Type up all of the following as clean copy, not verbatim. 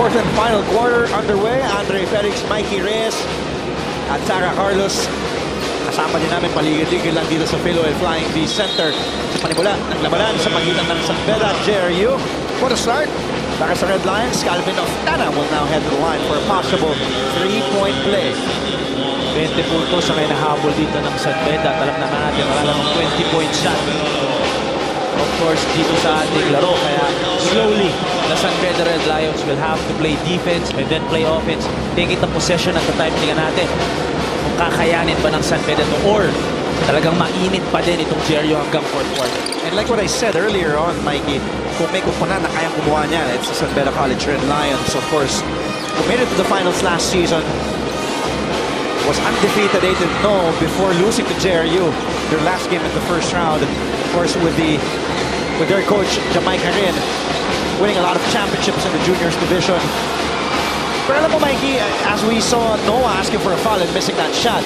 Fourth and final quarter underway. Andre Felix, Mikey Reyes, at Sarah Carlos. Kasama din namin paligid-ligid lang dito sa Philoel Flying V Center sa panimula ng labanan sa pagitan ng San Beda at JRU. For the start, para sa Red Lions, Calvin Oftana will now head to the line for a possible 3-point play. 20 puntos ang inahabol dito ng San Beda. Alam naman natin, wala namang 20-point shot. Of course, dito sa ating laro. Kaya slowly, the San Beda Red Lions will have to play defense and then play offense. Take it a possession at the time. Tingnan natin kung kakayanin ba ng San Beda to or talagang mainit pa din itong JRU hanggang fourth quarter. And like what I said earlier on, Mikey, kung may kupunan na kayang kumuha niya, it's the San Beda College Red Lions. Of course, who made it to the finals last season, was undefeated 8-0 before losing to JRU their last game in the first round. Of course, with their coach Jamaica Rin winning a lot of championships in the juniors division. Pero alam mo, Mikey, as we saw Noah asking for a foul and missing that shot,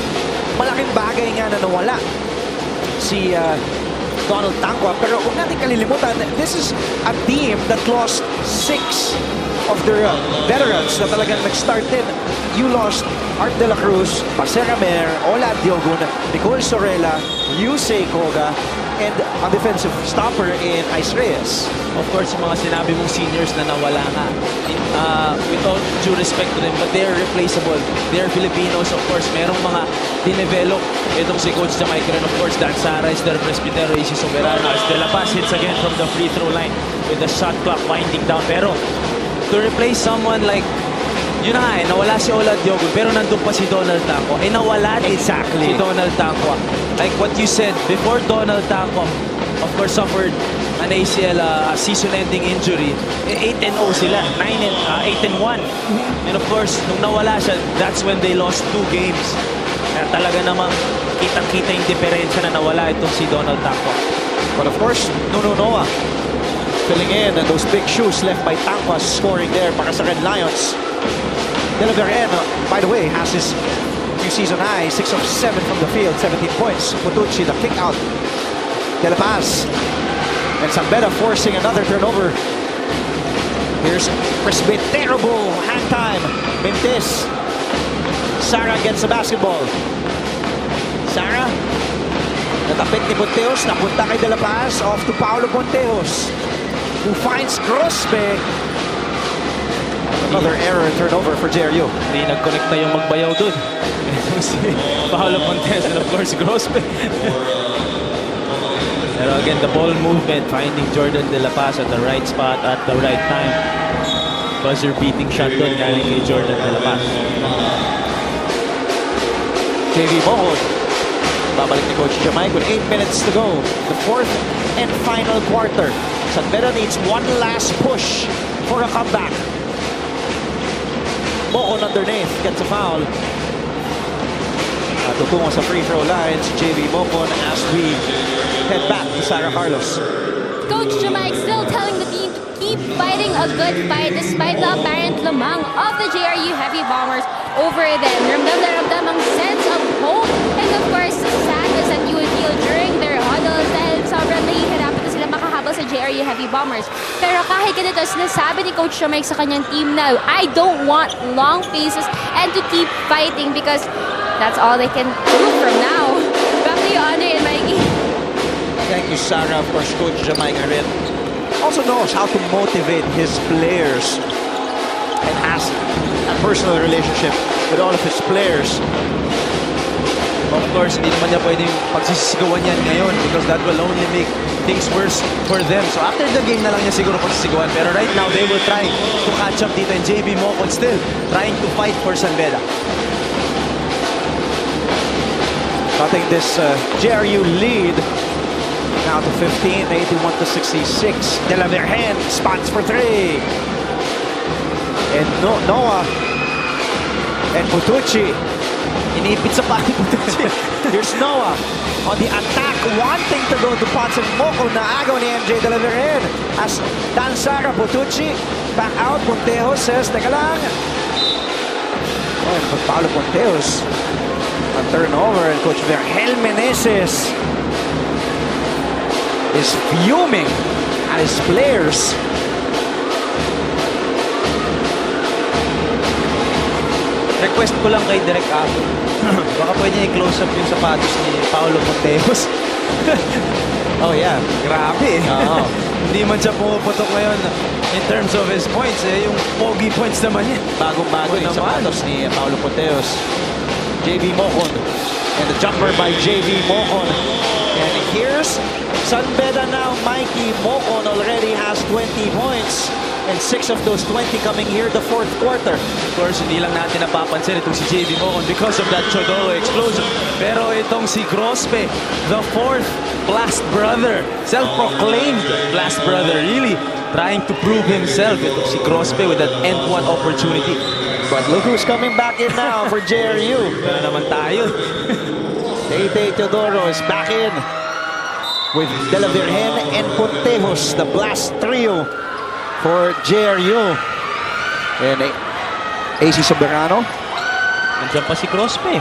malaking bagay nga na nawala si Donald Tangwa. Pero huwag natin kalilimutan, this is a team that lost 6 of their veterans na talagang nag-start din. You lost Art De La Cruz, Pasera Mer, Ola Diogun, Nicole Sorella, Yusei Koga, and a defensive stopper in Ice Reyes. Of course, yung mga sinabi mong seniors na nawala nga. With all due respect to them, but they're replaceable. They're Filipinos. Of course, merong mga dinevelop. Itong si Coach Jamaica rin, of course, Dan Sara is their presbytero, Isi Soberano. As De La Paz hits again from the free throw line with the shot clock winding down. Pero to replace someone like, yun na nga nawala si Ola Diogun, pero nandun pa si Donald Tangwa. Nawala din si Donald Tangwa. Like what you said, before Donald Tangwa, of course, suffered an ACL season-ending injury. 8-0 sila, 8-1. And of course, nung nawala siya, that's when they lost 2 games. Kaya talaga namang kitang-kita yung diferensya na nawala itong si Donald Tangwa. But of course, Nuno Noah filling in and those big shoes left by Tangwa scoring there para sa Red Lions. De La Vergen, by the way, has his new season high, 6 of 7 from the field, 17 points. Putucci, the kick out. De La Paz. And San Beda forcing another turnover. Here's Presbytero, hang time. Mintis. Sara gets the basketball. Sara. Natapit ni Ponteos. Napunta kay De La Paz. Off to Paolo Ponteos, who finds Grospe. Another error turnover for JRU. Hindi nag-connect na yung magbayaw dun. Si Paolo Pontes and of course Grospe. Pero again, the ball movement, finding Jordan De La Paz at the right spot at the right time. Buzzer beating shot dun galing kay Jordan De La Paz. JV Mohon. Babalik ni Coach Jamaica with 8 minutes to go. The fourth and final quarter. San Beda needs one last push for a comeback. Mohon underneath gets a foul. Tutungo sa free throw lines, JV Mohon, as we head back to Sarah Carlos. Coach Jamaica still telling the team to keep fighting a good fight despite the apparent lamang of the JRU Heavy Bombers over them. Ramdam na ramdam ang sense of hope and of course sadness that you would feel during their huddles dahil sobrang nahihirapan na sila makahabol sa JRU Heavy Bombers. Pero kahit ganito, sinasabi ni Coach Jamaica sa kanyang team na I don't want long faces and to keep fighting because that's all they can do from now. Back to you, Andre and Mikey. Thank you, Sarah. Of course, Coach Jamaica Rin also knows how to motivate his players and has a personal relationship with all of his players. Of course, hindi naman niya pwedeng pagsisisigawan yan ngayon because that will only make things worse for them. So after the game na lang niya siguro pagsisigawan. Pero right now, they will try to catch up dito. And JB Mohon still trying to fight for San Beda. Cutting this JRU lead now to 15, 81-66. De La Vergen spots for 3. And Noah and Putucci. Inipit sa pati Putucci. Here's Noah on the attack, wanting to go to Potts and Moko na agaw ni MJ De La Vergen. As Dan Sara, Putucci back out. Ponteos says, teka lang. Oh, and Paolo Ponteos. A turnover, and Coach Vergel Meneses is fuming at his players. request ko lang kay Direk Apo. Baka pwede niya i-close up yung sapatos ni Paolo Monteos. Oh yeah. Grabe. Oo. Hindi man siya pumuputok ngayon in terms of his points. Yung pogi points naman niya. Bagong-bago yung sapatos ni Paolo Monteos. JB Mocon. And the jumper by JB Mocon. And here's San Beda now. Mikey Mocon already has 20 points. And 6 of those 20 coming here the fourth quarter. Of course, hindi lang natin napapansin itong si JB Mocon because of that Chodoro explosion. Pero itong si Grospe, the fourth Blast Brother, self-proclaimed Blast Brother, really trying to prove himself. Itong si Grospe with that end one opportunity. But look who's coming back in now for JRU. Kaya naman tayo. Tay Teodoro is back in with De La Virgen and Pontejos, the Blast Trio for JRU. And AC Soberano. Nandiyan pa si Grospe.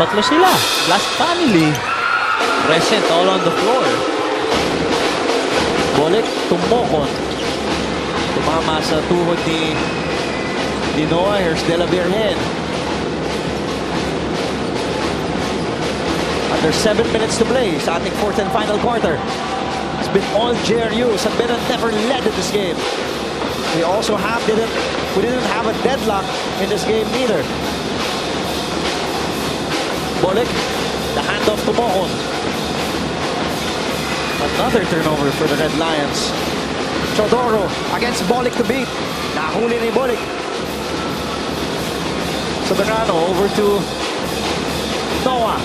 Tatlo sila. Blast family. Present all on the floor. Bolik tumokon. Tumama sa tuhod ni Noah. Here's De La Virgen. Under 7 minutes to play sa ating fourth and final quarter. It's been all JRU. San Beda never led in this game. We didn't have a deadlock in this game neither. Bolik, the handoff to Mocon. Another turnover for the Red Lions. Chodoro against Bolik to beat. Nahuli ni Bolik. Soberano over to Noah.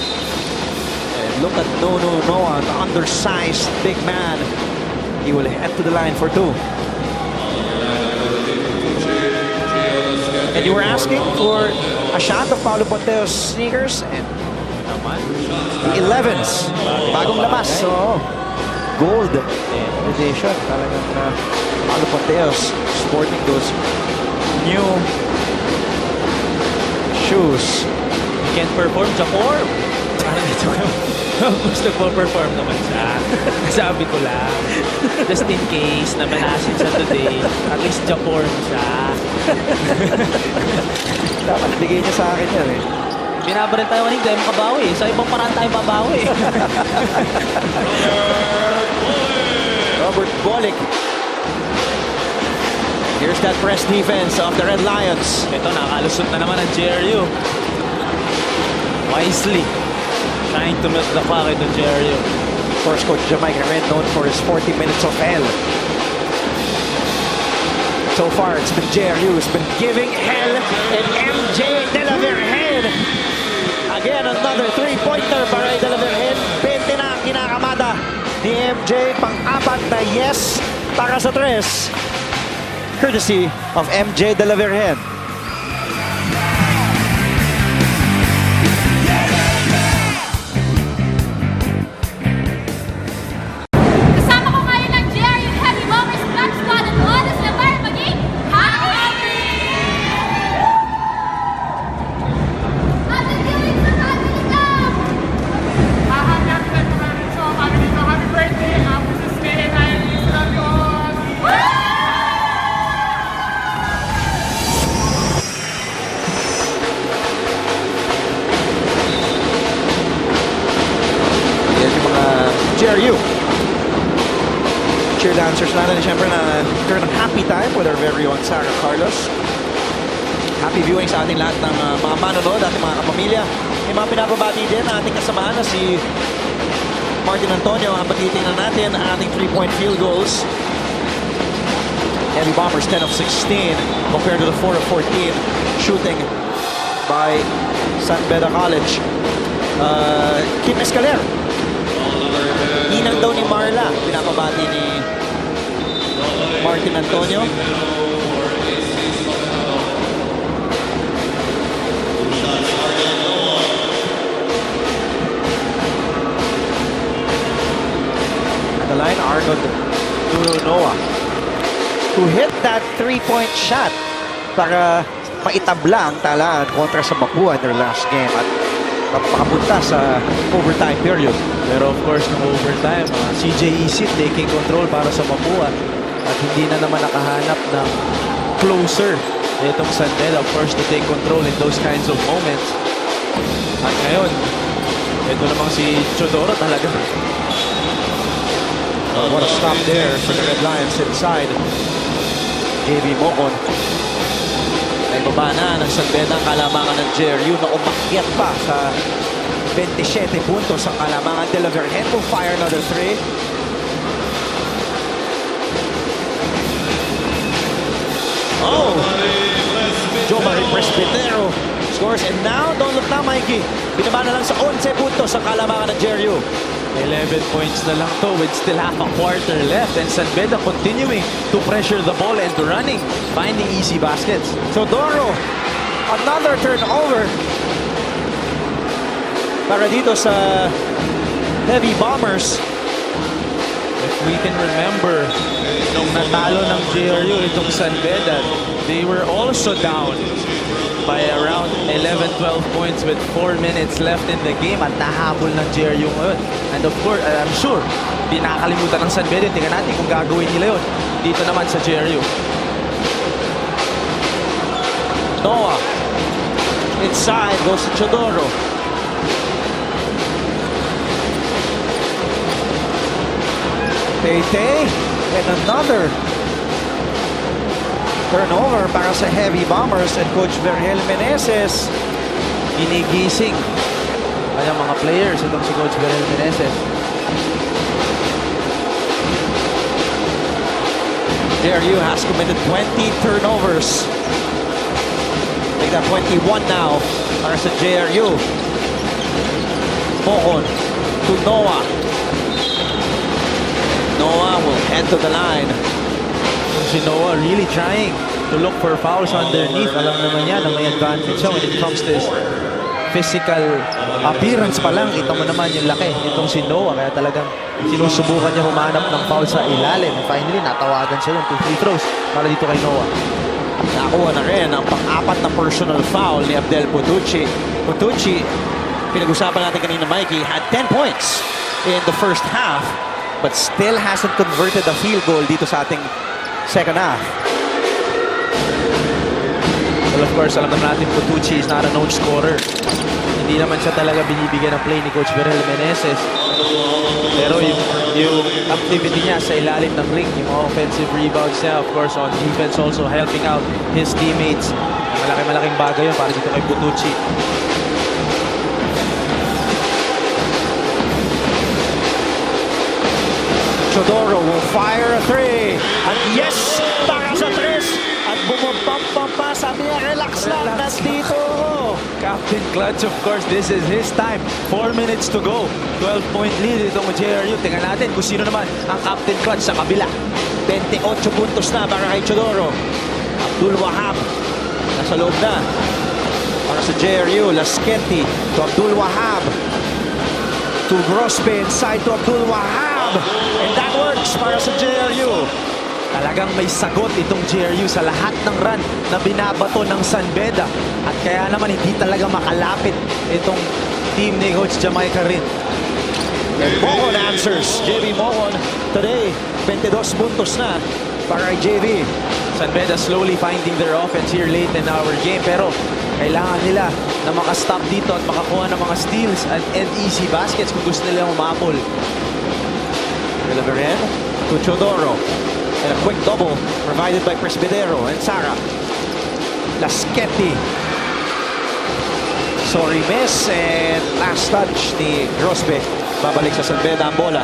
And look at Noah, the undersized big man. He will head to the line for two. And you were asking for a shot of Paolo Ponteos sneakers and the 11s. Bagong labas. So, gold edition. Talagang Paolo Ponteos sporting those new shoes. He can perform Japor. Parang ito ka. Gusto perform naman siya. Sabi ko lang. Just in case na manasin siya today, at least Japor siya. Dapat bigay niya sa akin yan eh. Binabarin tayo kanina, tayo makabawi. Sa ibang paraan tayo mabawi. Robert Bolik. Here's that press defense of the Red Lions. Ito, nakalusot na naman ang JRU. Wisely. Trying to milk the clock ito, JRU. Of course, Coach Jamaica Red known for his 40 minutes of hell. So far, it's been JRU who's been giving hell, and MJ De La Virgen. Again, another three-pointer para De La Virgen. 20 na ang kinakamada ni MJ. Pang-apat na yes para sa tres. Courtesy of MJ De La Virgen. Kasama ko ngayon ang JRU Heavy Bombers Black Squad at oras na para maging happy! At ang galing sa happy nito! Happy birthday! Happy to stay! I love you all! Yan yung mga JRU cheer dancers natin. Siyempre na turn of happy time with our very own Sarah Carlos. Happy viewing sa ating lahat ng mga manonood, ating mga kapamilya. May mga pinapabati din ang ating kasamahan na si Martin Antonio. Ang patitingnan natin ang ating 3-point field goals. Heavy Bombers 10 of 16 compared to the 4 of 14 shooting by San Beda College. Kim Escaler. Inang daw ni Marla. Pinapabati ni Martin Antonio. At the line, Arnold Noah, who hit that three-point shot para maitabla ang talaan kontra sa Mapúa in their last game at makapunta sa overtime period. Pero of course, no overtime, CJ Isit taking control para sa Mapúa at hindi na naman nakahanap ng closer itong San Beda, of course, to take control in those kinds of moments. At ngayon, ito namang si Chodoro talaga. What a stop there for the Red Lions inside. JB Mocon. Ay baba na ng San Beda ang kalamangan ng JRU na umakyat pa sa 27 puntos ang kalamangan. De La Virgen will fire another 3. Oh! Joe Marie Presbitero scores. And now, don't look na, Mikey. Binaba na lang sa 11 puntos ang kalamangan ng JRU. 11 points na lang to with still half a quarter left. And San Beda continuing to pressure the ball and running, finding easy baskets. Chodoro, another turnover para dito sa Heavy Bombers. If we can remember, nung natalo ng JRU itong San Beda, they were also down by around 11-12 points with 4 minutes left in the game at nahabol ng JRU ngayon. And of course, I'm sure, di nakakalimutan ng San Beda. Tingnan natin kung gagawin nila yun dito naman sa JRU. Noah, inside goes to Chodoro. Tete, and another turnover para sa Heavy Bombers and Coach Vergel Meneses. Ginigising kanyang mga players itong si Coach Vergel Meneses. JRU has committed 20 turnovers. Make that 21 now para sa JRU. Mocon to Noah. Noah will head to the line. Si Noah really trying to look for fouls underneath. Alam naman niya na may advantage siya when it comes to his physical appearance pa lang. Kita mo naman yung laki itong si Noah. Kaya talagang sinusubukan niya humanap ng foul sa ilalim. And finally, natawagan siya yung 2 free throws para dito kay Noah. Nakuha na rin ang pang-apat na personal foul ni Abdel Putucci. Putucci, pinag-usapan natin kanina, Mikey, had 10 points in the first half but still hasn't converted a field goal dito sa ating second half. Well, of course, alam naman natin Putucci is not a known scorer. Hindi naman siya talaga binibigyan ng play ni Coach Vergel Meneses. Pero yung activity niya sa ilalim ng ring, yung mga offensive rebounds niya, of course, on defense also helping out his teammates. Malaki-malaking bagay yun para dito kay Putucci. Chodoro will fire a 3. At yes, para sa 3. At bumabampan pa. Sabi niya, relax lang. Nandito ako. Captain Clutch, of course, this is his time. 4 minutes to go. 12-point lead itong JRU. Tingnan natin kung sino naman ang Captain Clutch sa kabila. 28 puntos na para kay Chodoro. Abdul Wahab. Nasa loob na. Para sa JRU, Lasqueti to Abdul Wahab. To Grospe inside to Abdul Wahab. And that works para sa JRU. Talagang may sagot itong JRU sa lahat ng run na binabato ng San Beda. At kaya naman hindi talaga makalapit itong team ni Coach Jamaica rin. And Mocon answers. JB Mocon today, 22 puntos na para kay JB. San Beda slowly finding their offense here late in our game. Pero kailangan nila na makastop dito at makakuha ng mga steals and easy baskets kung gusto nila umapol. Deliver in to Chodoro. And a quick double provided by Presbitero and Sara. Lasqueti. Sorry miss. And last touch ni Grosbe. Babalik sa San Beda ang bola.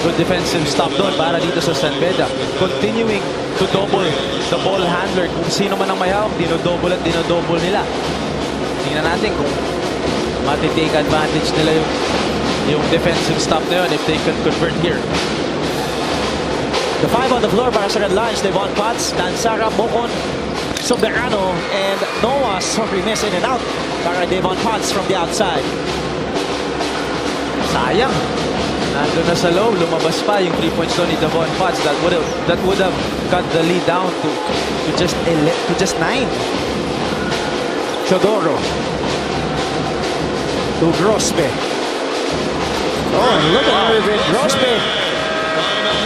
Good defensive stop doon para dito sa San Beda. Continuing to double the ball handler. Kung sino man ang may hawak, dinodouble at dinodouble nila. Tingnan natin kung matitake advantage nila yung defensive stop na yun if they can convert here. The 5 on the floor para sa Red Lions. Devon Potts, Dan Sara, Mocon, Soberano, and Noah. Sorry miss in and out para Devon Potts from the outside. Sayang. Nandun na sa low, lumabas pa yung 3 points doon ni Devon Potts. That would have cut the lead down to just 9. Chodoro to Grospe. Oh, look at Irvin Grospe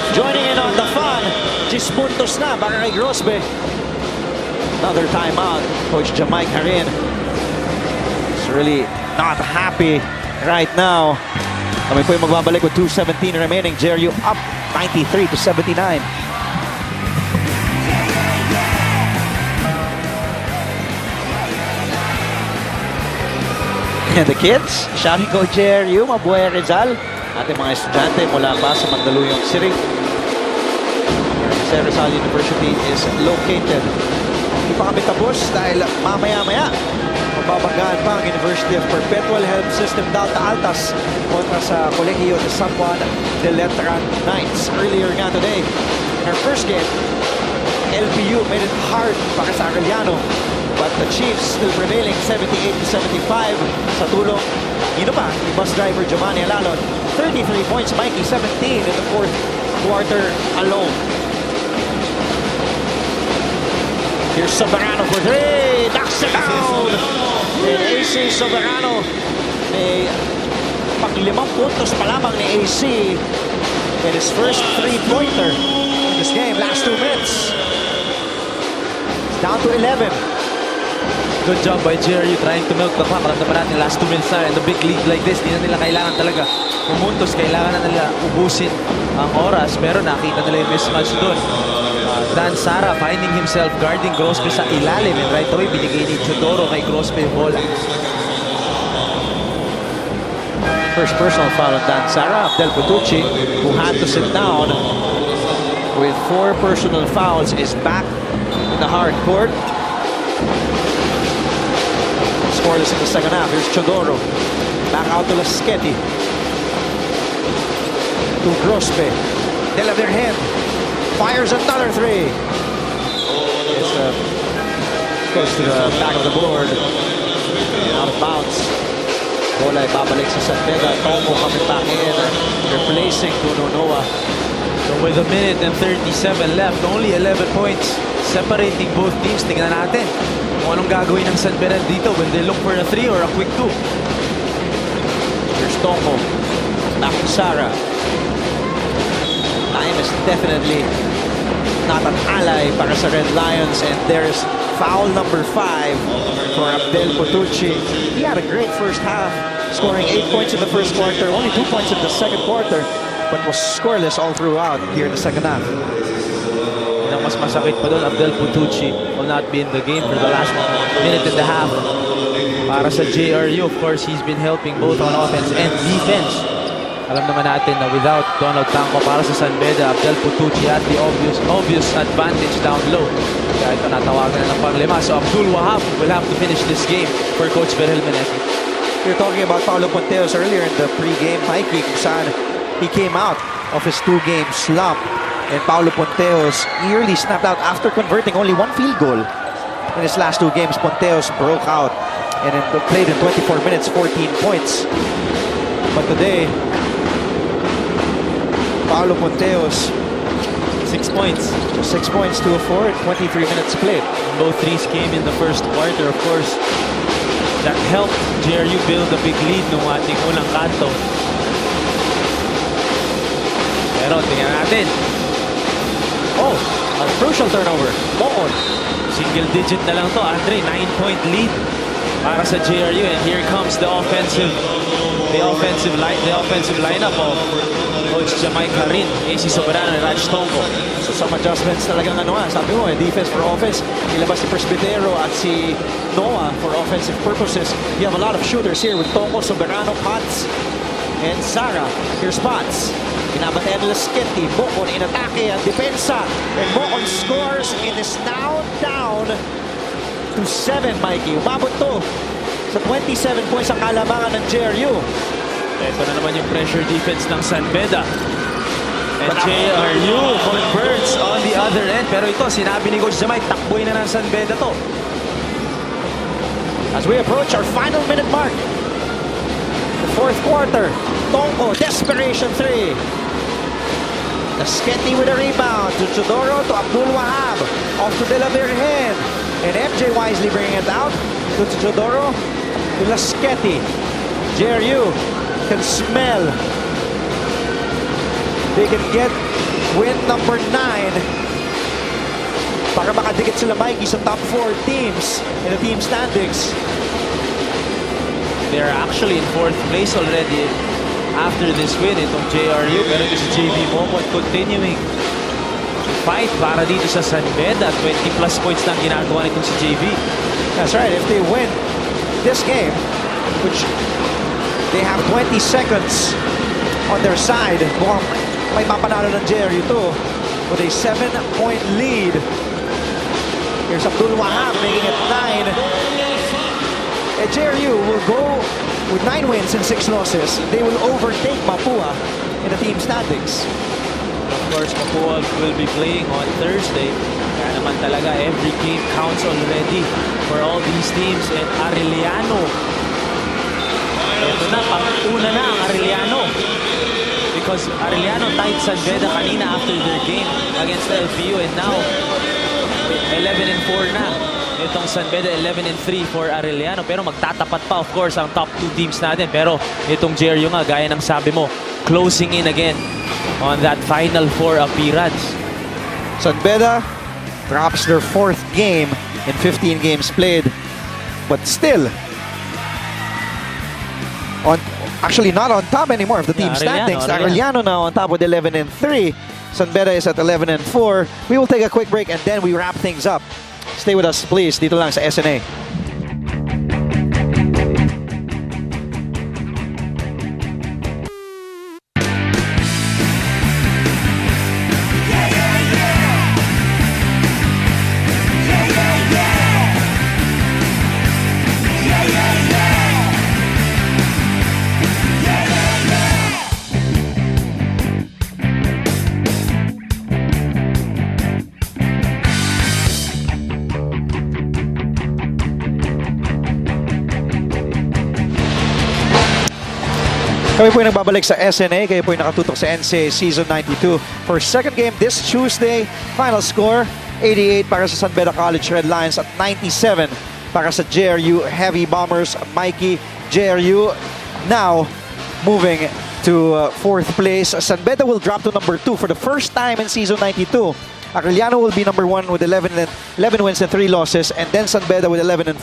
joining in on the fun. 10 puntos na para kay Grospe. Another timeout. Coach Jamai Karin is really not happy right now. Kami po yung magbabalik with 2:17 remaining. JRU up 93-79. And the kids shouting go JRU, Mabuhay Rizal. Ating mga estudyante mula pa sa Mandaluyong City. Jose Rizal University is located. Hindi pa kami tapos dahil mamaya-maya mababagaan pa ang University of Perpetual Health System Delta Altas kontra sa Colegio de San Juan de Letran Knights. Earlier nga today, in our first game, LPU made it hard para sa Arellano. But the Chiefs still prevailing 78-75 sa tulong. Yun pa, ni bus driver Giovanni Alalon. 33 points, Mikey 17 in the fourth quarter alone. Here's Soberano for three. Knocks it down. And AC Soberano. May pag-5 puntos pa lamang ni AC. And his first three-pointer in this game. Last 2 minutes. It's down to 11. Good job by JRU trying to milk the clock. Ramdaman natin last 2 minutes na. And a big lead like this, di na nila kailangan talaga pumuntos. Kailangan na nila ubusin ang oras. Pero nakita nila yung mismatch doon. Dan Sara finding himself guarding Grospe sa ilalim. And right away, binigay ni Chodoro kay Grospe yung bola. First personal foul on Dan Sara. Abdel Putucci, who had to sit down with 4 personal fouls, is back in the hard court. Scoreless in the second half. Here's Chodoro. Back out to Laschetti. To Grospe. De la Virgen. Fires another 3. It's goes to the back of the board. And out of bounds. Bola babalik sa San Beda. Tomo coming back in. Replacing Duno Noah. So with a minute and 37 left, only 11 points separating both teams. Tingnan natin kung anong gagawin ng San Beda dito when they look for a 3 or a quick 2. Here's Tomo. Back to Sara. Time is definitely not an ally para sa Red Lions, and there's foul number 5 for Abdel Putucci. He had a great first half, scoring 8 points in the first quarter, only 2 points in the second quarter, but was scoreless all throughout here in the second half. And ang mas masakit pa doon, Abdel Putucci will not be in the game for the last minute and a half. Para sa JRU, of course, he's been helping both on offense and defense. Alam naman natin na without Donald Tanco para sa San Beda, Abdel Putucci had the obvious advantage down low. Kaya ito natawagan na ng panglima. So Abdul Wahab will have to finish this game for Coach Berhel Meneses. You're talking about Paulo Ponteos earlier in the pre-game, Mikey, kung saan he came out of his 2-game slump. And Paulo Ponteos nearly snapped out after converting only 1 field goal. In his last 2 games, Ponteos broke out and played in 24 minutes, 14 points. But today, Paulo Ponteos, 6 points. just 6 points, 2 of 4, 23 minutes played. Both threes came in the first quarter, of course. That helped JRU build a big lead nung ating unang kanto. Pero tingnan natin. Oh, a crucial turnover. Moon. Single digit na lang to, Andre. 9-point lead para sa JRU. And here comes the offensive lineup of Coach Jamai Karin, AC Soberano, and Raj Tonko. So some adjustments talagang sabi mo, defense for offense. Ilabas si Presbitero at si Noah for offensive purposes. You have a lot of shooters here with Tonko, Soberano, Potts, and Sara. Here's Potts. Pinabatean nila Sketty. Bocon in atake ang depensa. And Bocon scores and is now down to 7, Mikey. Umabot to sa 27 points ang kalamangan ng JRU. Ito na naman yung pressure defense ng San Beda. And JRU converts on the other end. Pero ito, sinabi ni Coach Jamai, takboy na ng San Beda to. As we approach our final minute mark, the fourth quarter, Tonko, desperation 3. Laschetti with a rebound to Chodoro, to Abdul Wahab, off to De La Virgen, and MJ wisely bringing it out to Chodoro, to Laschetti. JRU can smell. They can get win number 9 para makadikit sila, Mikey, sa top 4 teams in the team standings. They're actually in 4th place already after this win. Itong JRU, pero ito si JV Momot continuing fight para dito sa San Beda. 20 plus points lang ginagawa nitong si JV. That's right. If they win this game, which they have 20 seconds on their side, mukhang may mapanalo ng JRU to with a 7-point lead. Here's Abdul Wahab making it 9. JRU will go with 9 wins and 6 losses. They will overtake Mapúa in the team standings. Of course, Mapúa will be playing on Thursday. Kaya naman talaga, every game counts already for all these teams. And Arellano, ito na, pang-una na ang Arellano. Because Arellano tied San Beda kanina after their game against LPU. And now, 11-4 na. Itong San Beda 11-3 for Arellano, pero magtatapat pa of course ang top 2 teams natin. Pero itong JRU nga, gaya ng sabi mo, closing in again on that Final 4 appearance. San Beda drops their 4th game in 15 games played, but still actually not on top anymore of the team standings. Arellano now on top with 11-3. San Beda is at 11-4. We will take a quick break and then we wrap things up. Stay with us, please. Dito lang sa SNA. Kami po yung nagbabalik sa SNA. Kayo po yung nakatutok sa NCAA Season 92 for second game this Tuesday. Final score, 88 para sa San Beda College Red Lions at 97 para sa JRU Heavy Bombers. Mikey, JRU now moving to 4th place. San Beda will drop to number 2 for the first time in Season 92. Arellano will be number 1 with 11 wins and 3 losses. And then San Beda with 11-4.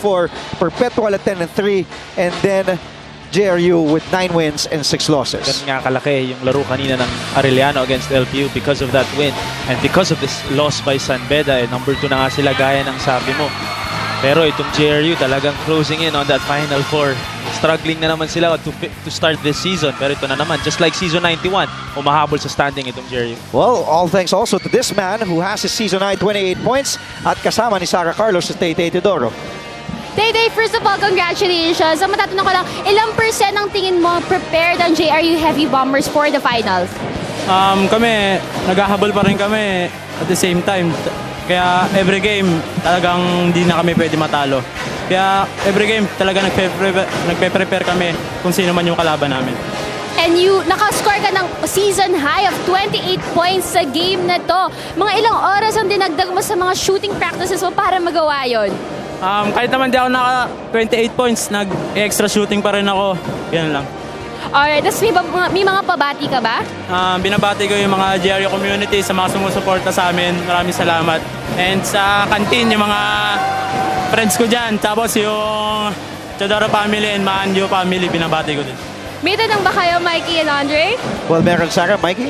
Perpetual at 10-3. And then JRU with 9 wins and 6 losses. Ganun nga kalaki yung laro kanina ng Arellano against LPU because of that win. And because of this loss by San Beda, number 2 na nga sila gaya ng sabi mo. Pero itong JRU talagang closing in on that Final 4. Struggling na naman sila to start this season. Pero ito na naman, just like Season 91, umahabol sa standing itong JRU. Well, all thanks also to this man who has his season high 28 points at kasama ni Sarah Carlos sa Taytay Teodoro. Day, first of all, congratulations. So, matatanong ko lang, ilang % ang tingin mo prepared ang JRU Heavy Bombers for the finals? Kami, naghahabol pa rin kami at the same time. Kaya every game, talagang hindi na kami pwede matalo. Kaya every game, talaga nagpe-prepare kami kung sino man yung kalaban namin. And you, nakascore ka ng season high of 28 points sa game na to. Mga ilang oras ang dinagdag mo sa mga shooting practices mo para magawa yon? Kahit naman di ako naka 28 points, nag-extra shooting pa rin ako. Yan lang. Alright, tapos may mga pabati ka ba? Binabati ko yung mga JRU community sa mga sumusuporta sa amin. Maraming salamat. And sa canteen, yung mga friends ko dyan. Tapos yung Teodoro family and Maandio family, binabati ko din. May tanong ba kayo, Mikey and Andre? Well, meron Sarah, Mikey?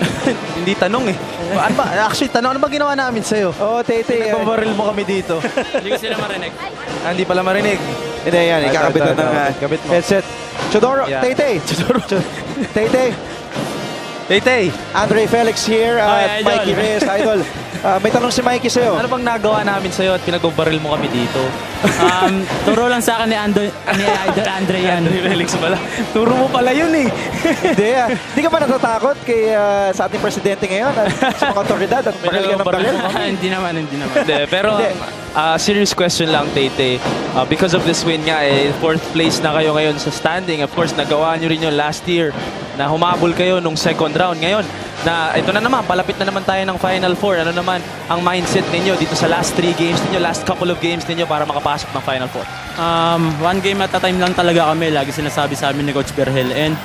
Hindi tanong eh. Ano ba? Actually, tanong, ano ba ginawa namin sa'yo? Oh, Taytay. Nagbabaril mo kami dito. Hindi ko sila marinig. Hindi pala marinig. Hindi, yan. Ikakabit na ng Kabit mo. headset. Teodoro, Yeah. Taytay. Taytay. Taytay, Andre Felix here at Idol. Mikey Reyes, idol. May tanong si Mikey sa'yo. ano bang nagawa namin sa'yo at pinagbabaril mo kami dito? Turo lang sa akin ni Idol Andre yan. Andre Felix pala. Turo mo pala yun eh. Hindi, Hindi ka ba natatakot kay sa ating presidente ngayon at sa mga otoridad at baril ka ng baril? Hindi naman. Hindi, pero serious question lang, Taytay. Because of this win nga, 4th place na kayo ngayon sa standing. Of course, nagawa nyo rin yun last year na humabol kayo nung second round. Ngayon, na ito na naman, palapit na naman tayo ng Final 4. Ano naman ang mindset ninyo dito sa last 3 games ninyo, last couple of games ninyo para makapasok ng Final 4? One game at a time lang talaga kami. Lagi sinasabi sa amin ni Coach Berhel. And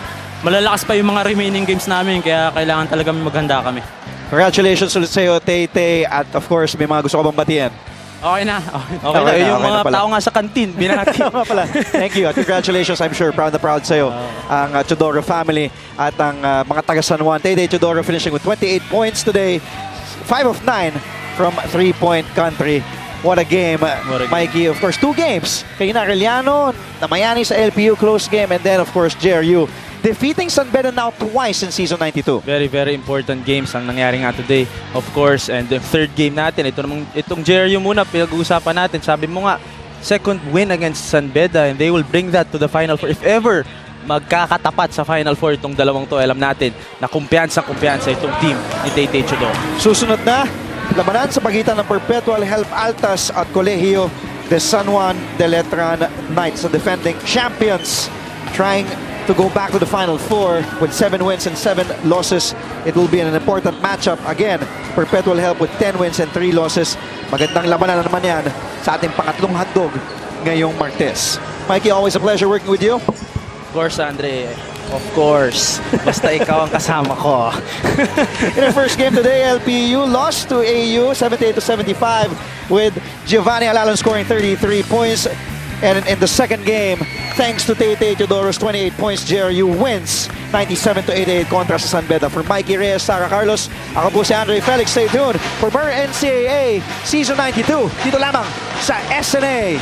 malalakas pa yung mga remaining games namin. Kaya kailangan talaga maghanda kami. Congratulations ulit sa'yo, Tay-Tay. At of course, may mga gusto ka bang batiyan? Okay na. Okay na, yung okay na mga pala. tao nga sa kantin, binati. Tama pala. Thank you. At congratulations, I'm sure, proud na proud sa'yo ang Teodoro family at ang mga taga San Juan. Tay-Tay Teodoro finishing with 28 points today. 5 of 9 from three-point country. What a game, a game. Mikey. Of course, 2 games. Kay Arellano, Namayani sa LPU, close game. And then, of course, JRU defeating San Beda now twice in Season 92. Very, very important games ang nangyari nga today, of course. And the third game natin, itong JRU muna, pinag-uusapan natin. Sabi mo nga, second win against San Beda and they will bring that to the Final Four. If ever magkakatapat sa Final Four itong dalawang to, alam natin na kumpiyansa itong team ni Tay-Tay Teodoro. Susunod na, labanan sa pagitan ng Perpetual Help Altas at Colegio de San Juan de Letran Knights, the defending champions, trying to go back to the Final Four with 7 wins and 7 losses. It will be an important matchup. Again, Perpetual Help with 10 wins and 3 losses. Magandang labanan na naman yan sa ating pangatlong handog ngayong Martes. Mikey, always a pleasure working with you. Of course, Andre. Of course. Basta ikaw ang kasama ko. In our first game today, LPU lost to AU 78-75 with Giovanni Alalon scoring 33 points. And in the second game, thanks to Tay-Tay Teodoro's 28 points, JRU wins 97-88 kontra sa San Beda. For Mikey Reyes, Sarah Carlos, ako po si Andre Felix. Stay tuned for more NCAA Season 92 dito lamang sa SNA.